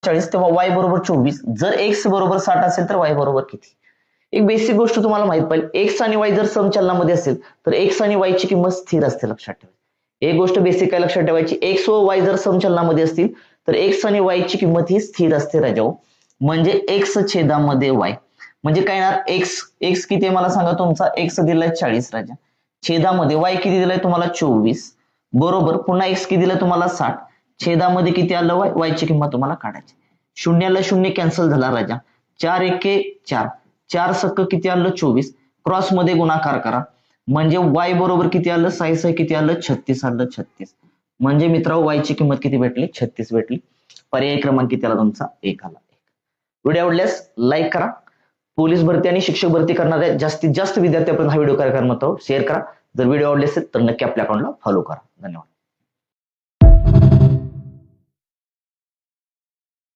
40 तेव्हा वाय बरोबर 24. जर एक्स बरोबर 60 असेल तर वाय बरोबर किती? एक बेसिक गोष्ट तुम्हाला माहित पाहिजे, एक्स आणि वाय जर समचलनामध्ये असेल तर एक्स आणि वाय ची किंमत स्थिर असते. लक्षात ठेवा, एक गोष्ट बेसिक काय लक्षात ठेवायची, एक्स व वाय जर समचलनामध्ये असतील तर एक्स आणि वाय ची किंमत ही स्थिर असते राजाओ. म्हणजे एक्स छेदामध्ये वाय म्हणजे काय येणार, एक्स किती आहे मला सांगा, तुमचा एक्स दिलाय 40 राजा, छेदामध्ये वाय किती दिलाय तुम्हाला 24, बरोबर पुन्हा एक्स किती दिलाय तुम्हाला 60, छेदामध्ये किती आलं वाय, वाय ची किंमत तुम्हाला काढायची. शून्याला शून्य कॅन्सल झाला राजा, 4 एके 4, 4 सक्क किती आलं 24, क्रॉस मध्ये गुणाकार करा म्हणजे वाय बरोबर किती आलं, 6 किती आलं 36 आलं, 36. म्हणजे मित्रांनो वाय ची किंमत किती भेटली, 36 भेटली. पर्याय क्रमांक किती आला तुमचा, 1 आला. व्हिडिओ आवडल्यास लाईक करा. पोलीस भरती आणि शिक्षक भरती करणाऱ्या जास्तीत जास्त विद्यार्थ्यांपर्यंत हा व्हिडिओ कार्यक्रम शेअर करा. जर व्हिडिओ आवडले असेल तर नक्की आपल्या अकाउंटला फॉलो करा. धन्यवाद.